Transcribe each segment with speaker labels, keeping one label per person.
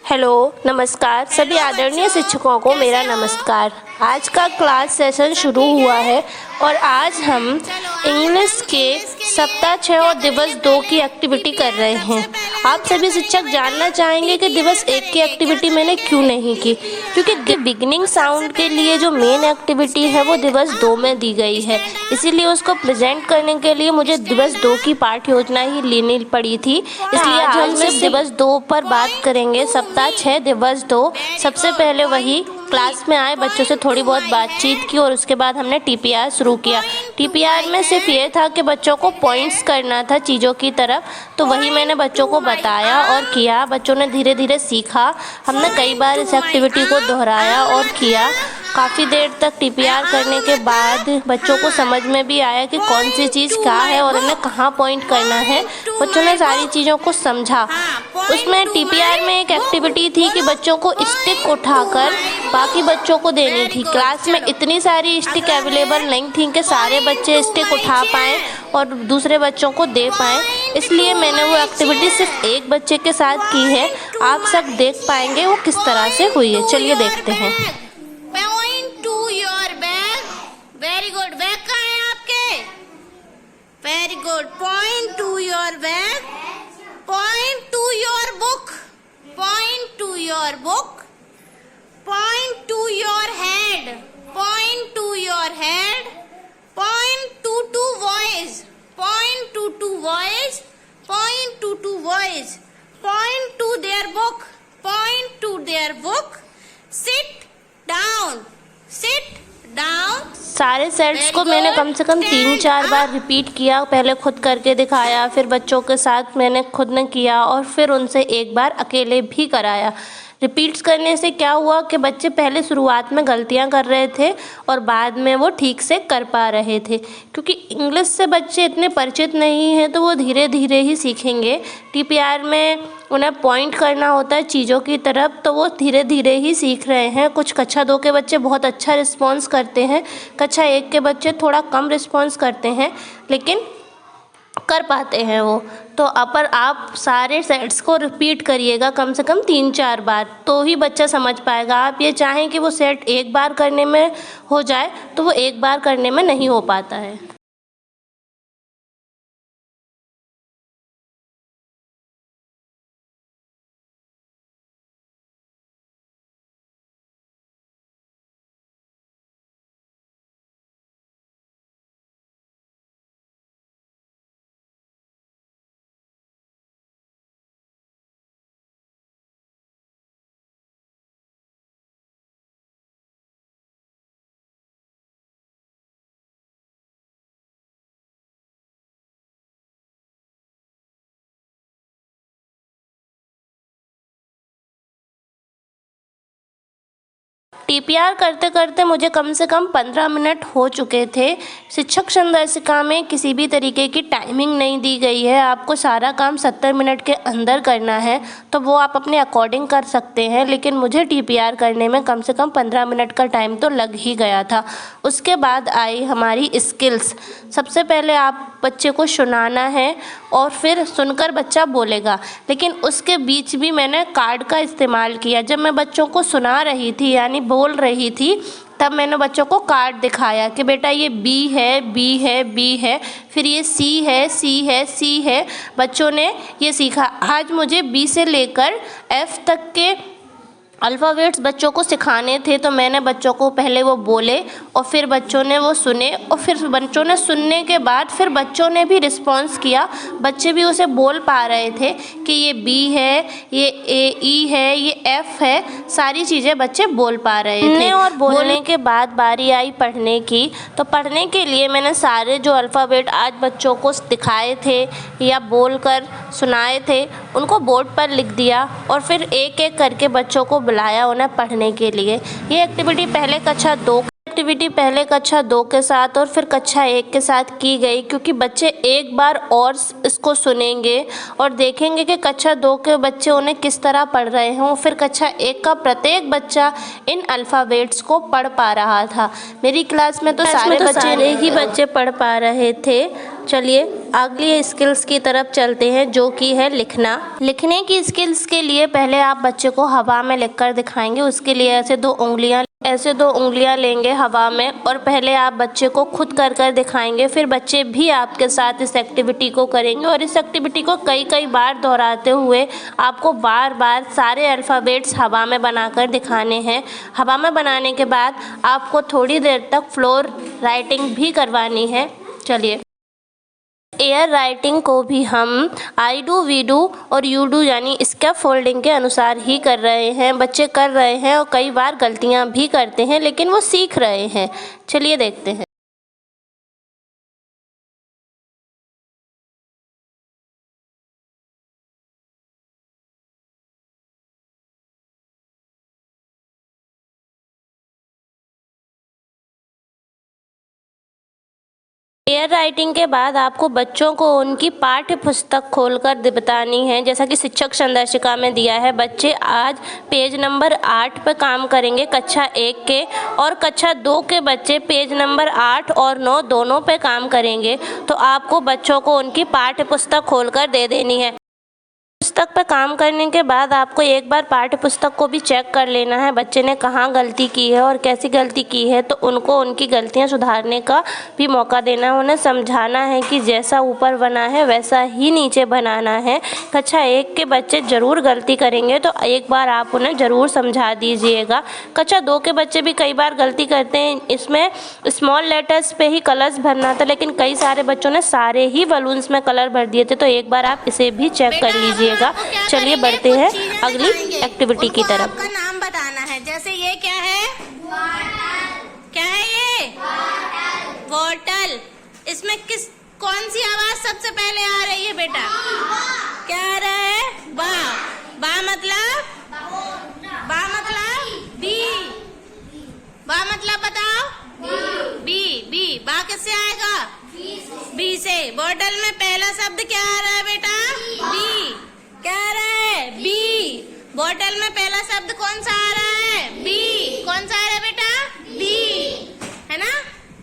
Speaker 1: Hello, नमस्कार। सभी आदरणीय शिक्षकों को मेरा नमस्कार। आज का क्लास सेशन शुरू हुआ है और आज हम इंग्लिश के सप्ताह 6 और दिवस 2 की एक्टिविटी कर रहे हैं। आप सभी शिक्षक जानना चाहेंगे कि दिवस 1 की एक्टिविटी मैंने क्यों नहीं की, क्योंकि बिगिनिंग साउंड के लिए जो मेन एक्टिविटी है वो दिवस 2 में दी गई है, इसीलिए उसको प्रेजेंट करने के लिए मुझे दिवस 2 की पाठ योजना ही लेनी पड़ी थी। इसलिए आज हम सिर्फ दिवस 2 पर बात करेंगे। सप्ताह 6 दिवस 2। सबसे पहले वही क्लास में आए बच्चों से थोड़ी बहुत बातचीत की और उसके बाद हमने टीपीआर शुरू किया। टीपीआर में सिर्फ ये था कि बच्चों को पॉइंट्स करना था चीज़ों की तरफ, तो वही मैंने बच्चों को बताया और किया। बच्चों ने धीरे धीरे सीखा। हमने कई बार इस एक्टिविटी को दोहराया और किया। काफ़ी देर तक टीपीआर करने के बाद बच्चों को समझ में भी आया कि कौन सी चीज़ क्या है और उन्हें कहाँ पॉइंट करना है। बच्चों ने सारी चीज़ों को समझा। उसमें टीपीआर में एक एक्टिविटी थी कि बच्चों को स्टिक उठाकर बाकी बच्चों को देनी थी। क्लास में इतनी सारी स्टिक अवेलेबल नहीं थी कि सारे बच्चे स्टिक उठा पाएँ और दूसरे बच्चों को दे पाएँ, इसलिए मैंने वो एक्टिविटी सिर्फ एक बच्चे के साथ की है। आप सब देख पाएंगे वो किस तरह से हुई है। चलिए देखते हैं।
Speaker 2: Point to your bag. Very good. Bag कहाँ है आपके? Very good. Point to your bag. Point to your book. Point to your book. Point to your head. Point to your head. Point to two boys. Point to two boys. Point to two boys. Point to their book. Point to their book. Sit down. Sit down.
Speaker 1: सारे sets को मैंने कम से कम 3-4 बार repeat किया। पहले खुद करके दिखाया, फिर बच्चों के साथ मैंने खुद ने किया और फिर उनसे एक बार अकेले भी कराया। रिपीट्स करने से क्या हुआ कि बच्चे पहले शुरुआत में गलतियां कर रहे थे और बाद में वो ठीक से कर पा रहे थे। क्योंकि इंग्लिश से बच्चे इतने परिचित नहीं हैं तो वो धीरे धीरे ही सीखेंगे। टीपीआर में उन्हें पॉइंट करना होता है चीज़ों की तरफ, तो वो धीरे धीरे ही सीख रहे हैं। कुछ कक्षा 2 के बच्चे बहुत अच्छा रिस्पॉन्स करते हैं, कक्षा 1 के बच्चे थोड़ा कम रिस्पॉन्स करते हैं, लेकिन कर पाते हैं वो। तो पर आप सारे सेट्स को रिपीट करिएगा कम से कम 3-4 बार, तो ही बच्चा समझ पाएगा। आप ये चाहें कि वो सेट एक बार करने में हो जाए तो वो एक बार करने में नहीं हो पाता है। टीपीआर करते करते मुझे कम से कम 15 मिनट हो चुके थे। शिक्षक संदर्शिका में किसी भी तरीके की टाइमिंग नहीं दी गई है। आपको सारा काम 70 मिनट के अंदर करना है, तो वो आप अपने अकॉर्डिंग कर सकते हैं, लेकिन मुझे टीपीआर करने में कम से कम 15 मिनट का टाइम तो लग ही गया था। उसके बाद आई हमारी स्किल्स। सबसे पहले आप बच्चे को सुनाना है और फिर सुनकर बच्चा बोलेगा, लेकिन उसके बीच भी मैंने कार्ड का इस्तेमाल किया। जब मैं बच्चों को सुना रही थी यानी बोल रही थी, तब मैंने बच्चों को कार्ड दिखाया कि बेटा ये बी है, बी है, बी है, फिर ये सी है, सी है, सी है। बच्चों ने ये सीखा। आज मुझे बी से लेकर एफ तक के अल्फ़ाबेट्स बच्चों को सिखाने थे, तो मैंने बच्चों को पहले वो बोले और फिर बच्चों ने वो सुने और फिर बच्चों ने सुनने के बाद फिर बच्चों ने भी रिस्पॉन्स किया। बच्चे भी उसे बोल पा रहे थे कि ये बी है, ये ई है, ये एफ़ है, सारी चीज़ें बच्चे बोल पा रहे थे। और बोलने के बाद बारी आई पढ़ने की, तो पढ़ने के लिए मैंने सारे जो अल्फ़ाबेट आज बच्चों को दिखाए थे या बोलकर सुनाए थे उनको बोर्ड पर लिख दिया और फिर एक एक करके बच्चों को बुलाया उन्हें पढ़ने के लिए। ये एक्टिविटी पहले कक्षा 2 एक्टिविटी पहले कक्षा 2 के साथ और फिर कक्षा 1 के साथ की गई, क्योंकि बच्चे एक बार और इसको सुनेंगे और देखेंगे कि कक्षा 2 के बच्चे उन्हें किस तरह पढ़ रहे हैं। फिर कक्षा 1 का प्रत्येक बच्चा इन अल्फ़ाबेट्स को पढ़ पा रहा था। मेरी क्लास में तो सारे ही बच्चे पढ़ पा रहे थे। चलिए अगली स्किल्स की तरफ चलते हैं, जो कि है लिखना। लिखने की स्किल्स के लिए पहले आप बच्चे को हवा में लिखकर दिखाएंगे। उसके लिए ऐसे दो उंगलियां लेंगे हवा में और पहले आप बच्चे को खुद कर कर दिखाएंगे। फिर बच्चे भी आपके साथ इस एक्टिविटी को करेंगे और इस एक्टिविटी को कई बार दोहराते हुए आपको बार बार सारे अल्फ़ाबेट्स हवा में बनाकर दिखाने हैं। हवा में बनाने के बाद आपको थोड़ी देर तक फ्लोर राइटिंग भी करवानी है। चलिए, एयर राइटिंग को भी हम आई डू, वी डू और यू डू यानी स्कैफोल्डिंग के अनुसार ही कर रहे हैं। बच्चे कर रहे हैं और कई बार गलतियां भी करते हैं, लेकिन वो सीख रहे हैं। चलिए देखते हैं। एयर राइटिंग के बाद आपको बच्चों को उनकी पाठ्य पुस्तक खोलकर बतानी है, जैसा कि शिक्षक संदर्शिका में दिया है। बच्चे आज पेज नंबर 8 पर काम करेंगे कक्षा 1 के, और कक्षा 2 के बच्चे पेज नंबर 8 और 9 दोनों पे काम करेंगे। तो आपको बच्चों को उनकी पाठ्य पुस्तक खोलकर दे देनी है। पुस्तक पर काम करने के बाद आपको एक बार पाठ्य पुस्तक को भी चेक कर लेना है, बच्चे ने कहाँ गलती की है और कैसी गलती की है। तो उनको उनकी गलतियाँ सुधारने का भी मौका देना है। उन्हें समझाना है कि जैसा ऊपर बना है वैसा ही नीचे बनाना है। कक्षा 1 के बच्चे ज़रूर गलती करेंगे, तो एक बार आप उन्हें ज़रूर समझा दीजिएगा। कक्षा 2 के बच्चे भी कई बार गलती करते हैं। इसमें स्मॉल लेटर्स पे ही कलर्स भरना था, लेकिन कई सारे बच्चों ने सारे ही बलून्स में कलर भर दिए थे। तो एक बार आप इसे भी चेक कर लीजिए। चलिए बढ़ते हैं अगली एक्टिविटी की तरफ।
Speaker 2: आपका नाम बताना है। जैसे ये क्या है? क्या है ये? बॉटल। इसमें कौन सी आवाज सबसे पहले आ रही है बेटा? क्या आ रहा है? बा। बा मतलब बी। बा मतलब बताओ? बी। बा किससे आएगा? बी से। बॉटल में पहला शब्द क्या आ रहा है बेटा? बी। क्या आ रहा है? बी। बॉटल में पहला शब्द कौन सा आ रहा है? बी। कौन सा आ रहा है बेटा? बी, है ना?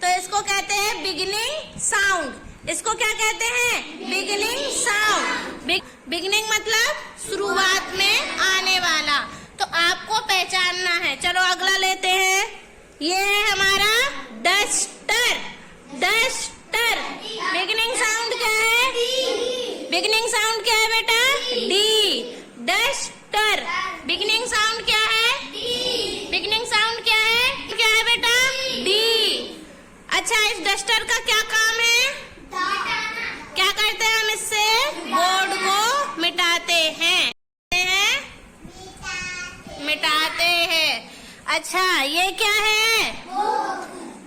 Speaker 2: तो इसको कहते हैं बिगिनिंग साउंड। इसको क्या कहते हैं? Beginning sound. बिगिनिंग मतलब शुरुआत में आने वाला। तो आपको पहचानना है। चलो अगला लेते हैं। ये है हमारा डस्टर। डस्टर। बिगिनिंग साउंड क्या है? बिगिनिंग साउंड क्या है बेटा? डी। डस्टर। बिगिनिंग साउंड क्या है? बिगिनिंग साउंड क्या है? क्या है बेटा? डी। अच्छा, इस डस्टर का क्या काम है? क्या करते हैं हम इससे? बोर्ड को मिटाते हैं। मिटाते हैं। अच्छा, ये क्या है?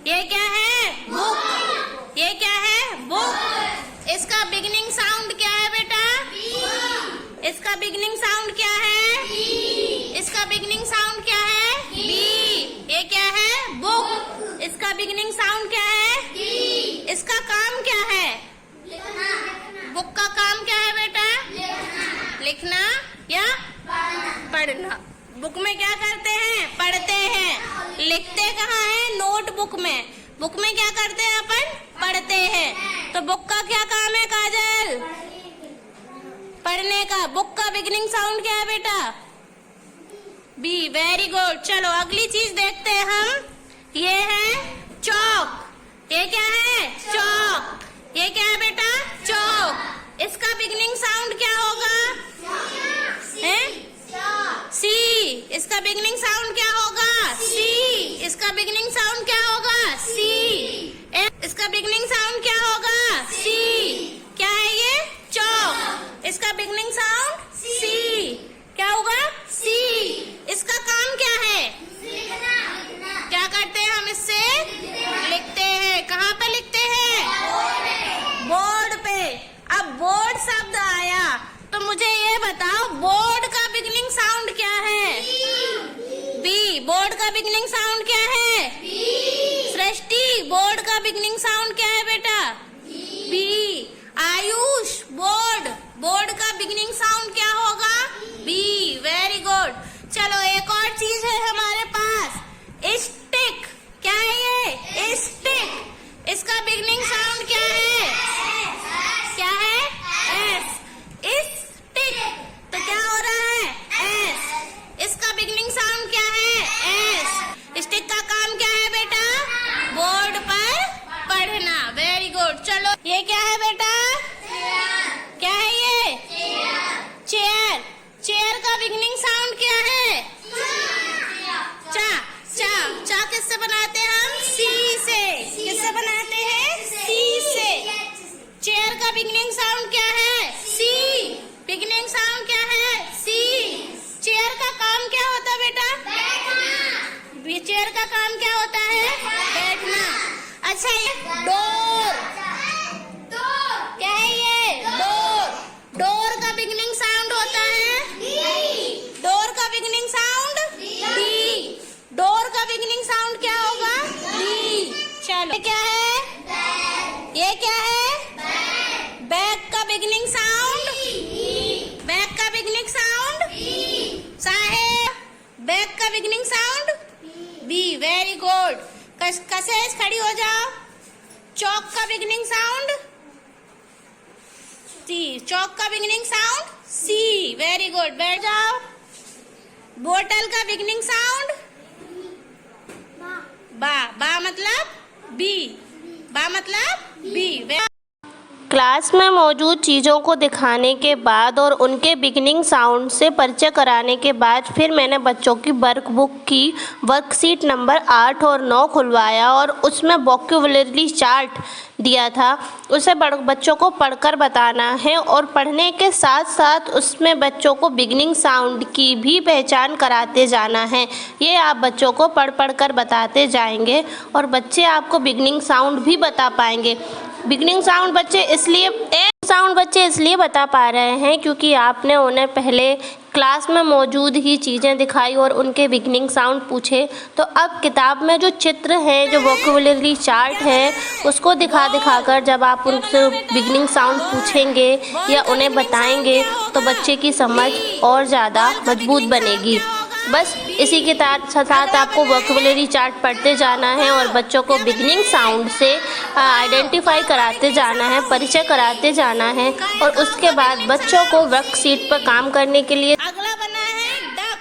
Speaker 2: ये क्या है? बुक। ये क्या है? बुक। इसका बिगिनिंग साउंड क्या है बेटा? इसका बिगिनिंग साउंड क्या है? इसका बिगिनिंग साउंड क्या है? बी। ये क्या है? बुक। इसका बिगिनिंग साउंड क्या है? इसका काम क्या है? बुक का काम क्या है बेटा? लिखना या पढ़ना। बुक में क्या करते हैं? पढ़ते हैं। लिखते कहाँ है? नोटबुक में। बुक में क्या करते हैं अपन? पढ़ते हैं। तो बुक का क्या काम है काजल? पढ़ने का। बुक का बिगिनिंग साउंड क्या है बेटा? बी। Very good. चलो अगली चीज देखते हैं हम। ये है चौक। ये क्या है? चौक। ये क्या है बेटा? चौक। इसका बिगिनिंग साउंड क्या होगा? है? सी। इसका बिगिनिंग साउंड क्या होगा? सी। इसका बिगिनिंग साउंड क्या होगा? सी। इसका बिगिनिंग साउंड क्या होगा? सी। क्या है ये? चौक। इसका बिगिनिंग साउंड? सी। क्या होगा? सी। इसका काम क्या है? क्या करते हैं हम इससे? लिखते हैं। कहाँ पे लिखते हैं? बोर्ड पे। अब बोर्ड शब्द आया तो मुझे ये बताओ, बोर्ड का बिगिनिंग साउंड क्या है? बी। बोर्ड का बिगिनिंग साउंड क्या है? बिगिनिंग साउंड क्या होगा? बी। Very good. चलो एक और चीज है हमारे पास, स्टिक। क्या है ये? स्टिक। इसका बिगिनिंग साउंड क्या है? क्या है? एस। स्टिक। तो क्या हो रहा है? एस। इसका बिगिनिंग साउंड क्या है? एस। स्टिक का काम क्या है बेटा? बोर्ड पर पढ़ना। Very good. चलो ये क्या है बेटा? क्या है ये? चेयर। चेयर का बिगिनिंग साउंड क्या है? चा। चा। चा किससे बनाते हैं हम? सी से। किससे बनाते हैं? सी से। चेयर का बिगिनिंग साउंड क्या है? सी। बिगिनिंग साउंड क्या है? सी। चेयर का काम क्या होता है बेटा? बैठना। चेयर का काम क्या होता है? बैठना। अच्छा ये डोर। क्या है ये? डोर। डोर का बिगिनिंग साउंड होता है? डोर का बिगिनिंग साउंड? डी। डोर का बिगिनिंग साउंड क्या होगा? डी। चलो ये क्या है? ये क्या है? बैग का बिगिनिंग साउंड? बैग का बिगिनिंग साउंड? साहेब बैग का beginning sound? B. Very good. कसेज खड़ी हो जाओ। चौक का बिगिनिंग साउंड? सी। चौक का beginning sound? C. Very good. बैठ जाओ। बोतल का बिगिनिंग साउंड? बा। बा मतलब बी। बा मतलब बी।
Speaker 1: क्लास में मौजूद चीज़ों को दिखाने के बाद और उनके बिगिनिंग साउंड से परिचय कराने के बाद फिर मैंने बच्चों की वर्कबुक की वर्कशीट नंबर 8 और 9 खुलवाया और उसमें वोकैबुलरी चार्ट दिया था। उसे बच्चों को पढ़कर बताना है और पढ़ने के साथ साथ उसमें बच्चों को बिगिनिंग साउंड की भी पहचान कराते जाना है। ये आप बच्चों को पढ़ कर बताते जाएंगे और बच्चे आपको बिगिनिंग साउंड भी बता पाएंगे। बिगिनिंग साउंड बच्चे इसलिए बता पा रहे हैं क्योंकि आपने उन्हें पहले क्लास में मौजूद ही चीज़ें दिखाई और उनके बिगिनिंग साउंड पूछे। तो अब किताब में जो चित्र हैं, जो वोकैबुलरी चार्ट है, उसको दिखा कर जब आप उनसे बिगिनिंग साउंड पूछेंगे या उन्हें बताएंगे तो बच्चे की समझ और ज़्यादा मजबूत बनेगी। बस इसी के साथ आपको वोकैबुलरी चार्ट पढ़ते जाना है और बच्चों को बिगिनिंग साउंड से आइडेंटिफाई कराते जाना है, परिचय कराते जाना है और उसके बाद बच्चों को वर्कशीट पर काम करने के लिए
Speaker 2: अगला बना है डक।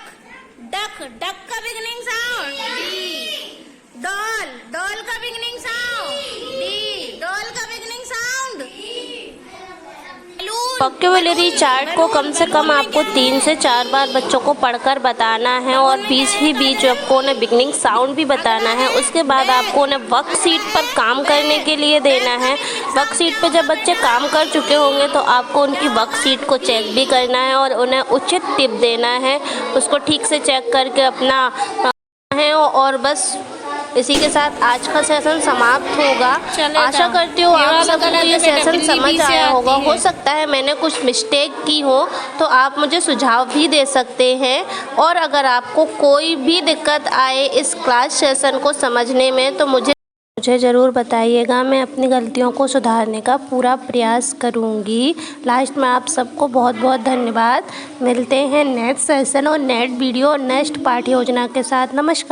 Speaker 2: डक। डक का beginning sound? D. Doll. Doll का बिगिनिंग साउंड? डी। डॉल का बिगिनिंग साउंड?
Speaker 1: वोकैबुलरी चार्ट को कम से कम आपको 3 से 4 बार बच्चों को पढ़कर बताना है और बीच ही बीच आपको उन्हें बिगिनिंग साउंड भी बताना है। उसके बाद आपको उन्हें वर्कशीट पर काम करने के लिए देना है। वर्कशीट पर जब बच्चे काम कर चुके होंगे तो आपको उनकी वर्कशीट को चेक भी करना है और उन्हें उचित टिप देना है। उसको ठीक से चेक करके अपना है और बस इसी के साथ आज का सेशन समाप्त होगा। आशा करती हूँ आप सबको ये सेशन समझ आया होगा। हो सकता है मैंने कुछ मिस्टेक की हो तो आप मुझे सुझाव भी दे सकते हैं और अगर आपको कोई भी दिक्कत आए इस क्लास सेशन को समझने में तो मुझे ज़रूर बताइएगा। मैं अपनी गलतियों को सुधारने का पूरा प्रयास करूँगी। लास्ट में आप सबको बहुत बहुत धन्यवाद। मिलते हैं नेक्स्ट सेशन और नेक्स्ट वीडियो नेक्स्ट पाठ्य योजना के साथ। नमस्कार।